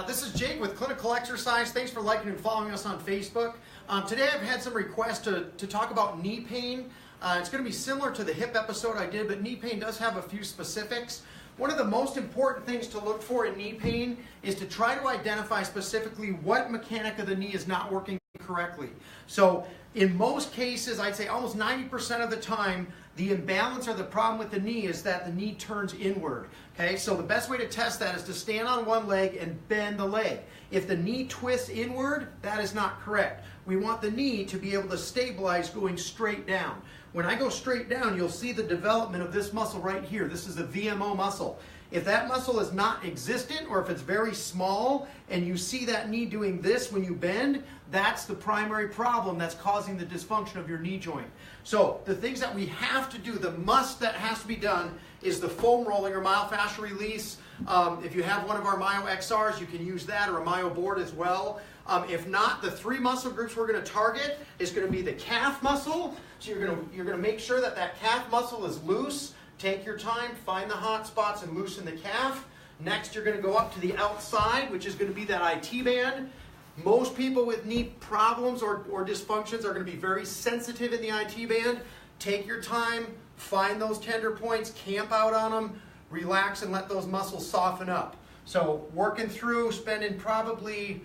This is Jake with Clinical Exercise. Thanks for liking and following us on Facebook. Today I've had some requests to talk about knee pain. It's going to be similar to the hip episode I did, but knee pain does have a few specifics. One of the most important things to look for in knee pain is to try to identify specifically what mechanic of the knee is not working correctly. So in most cases, I'd say almost 90% of the time, the imbalance or the problem with the knee is that the knee turns inward. Okay, so the best way to test that is to stand on one leg and bend the leg. If the knee twists inward, that is not correct. We want the knee to be able to stabilize going straight down. When I go straight down, you'll see the development of this muscle right here. This is the VMO muscle. If that muscle is not existent, or if it's very small and you see that knee doing this when you bend, that's the primary problem that's causing the dysfunction of your knee joint. So the things that we have to do, the must that has to be done, is the foam rolling or myofascial release. If you have one of our Myo XRs, you can use that, or a Myo board as well. If not, the three muscle groups we're going to target is going to be the calf muscle. So you're going to make sure that that calf muscle is loose. Take your time, find the hot spots and loosen the calf. Next, you're going to go up to the outside, which is going to be that IT band. Most people with knee problems or dysfunctions are going to be very sensitive in the IT band. Take your time, find those tender points, camp out on them, relax and let those muscles soften up. So working through, spending probably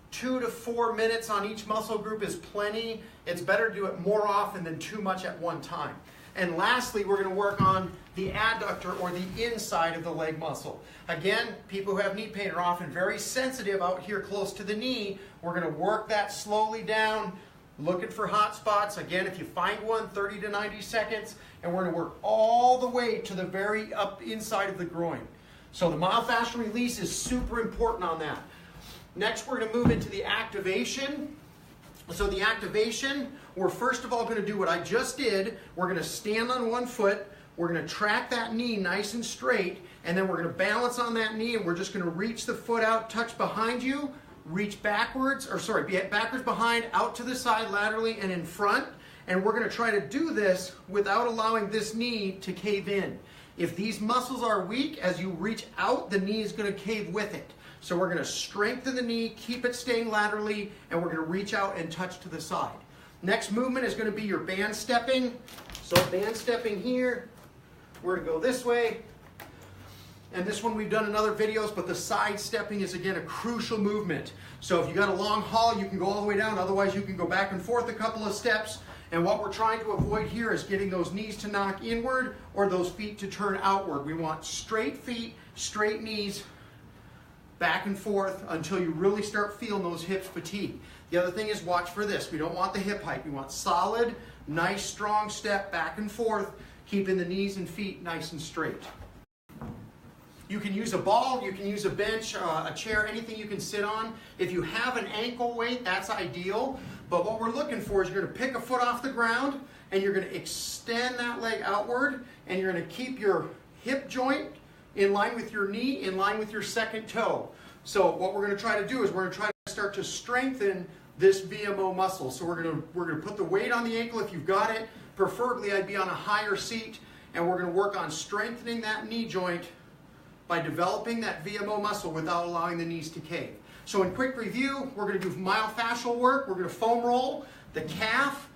2 to 4 minutes on each muscle group is plenty. It's better to do it more often than too much at one time. And lastly, we're going to work on the adductor or the inside of the leg muscle. Again, people who have knee pain are often very sensitive out here close to the knee. We're going to work that slowly down, looking for hot spots. Again, if you find one, 30 to 90 seconds, and we're going to work all the way to the very up inside of the groin. So the myofascial release is super important on that. Next, we're going to move into the activation. So the activation, we're first of all going to do what I just did. We're going to stand on one foot. We're going to track that knee nice and straight, and then we're going to balance on that knee, and we're just going to reach the foot out, touch behind you, reach backwards, backwards behind, out to the side laterally and in front. And we're going to try to do this without allowing this knee to cave in. If these muscles are weak, as you reach out, the knee is going to cave with it. So we're going to strengthen the knee, keep it staying laterally, and we're going to reach out and touch to the side. Next movement is going to be your band stepping. So band stepping here, we're going to go this way. And this one we've done in other videos, but the side stepping is again a crucial movement. So if you got a long haul, you can go all the way down. Otherwise, you can go back and forth a couple of steps. And what we're trying to avoid here is getting those knees to knock inward or those feet to turn outward. We want straight feet, straight knees, back and forth until you really start feeling those hips fatigue. The other thing is watch for this. We don't want the hip height. We want solid, nice, strong step back and forth, keeping the knees and feet nice and straight. You can use a ball, you can use a bench, a chair, anything you can sit on. If you have an ankle weight, that's ideal. But what we're looking for is you're going to pick a foot off the ground and you're going to extend that leg outward, and you're going to keep your hip joint in line with your knee, in line with your second toe. So what we're going to try to do is we're going to try to start to strengthen this VMO muscle. So we're going to put the weight on the ankle if you've got it. Preferably I'd be on a higher seat, and we're going to work on strengthening that knee joint by developing that VMO muscle without allowing the knees to cave. So in quick review, we're going to do myofascial work. We're going to foam roll the calf,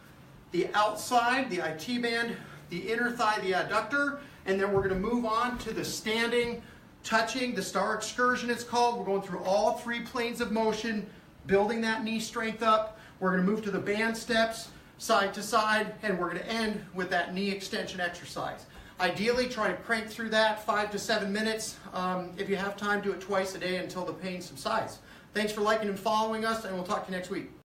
the outside, the IT band, the inner thigh, the adductor, and then we're going to move on to the standing, touching, the star excursion it's called. We're going through all three planes of motion, building that knee strength up. We're going to move to the band steps, side to side, and we're going to end with that knee extension exercise. Ideally, try to crank through that 5 to 7 minutes. If you have time, do it twice a day until the pain subsides. Thanks for liking and following us, and we'll talk to you next week.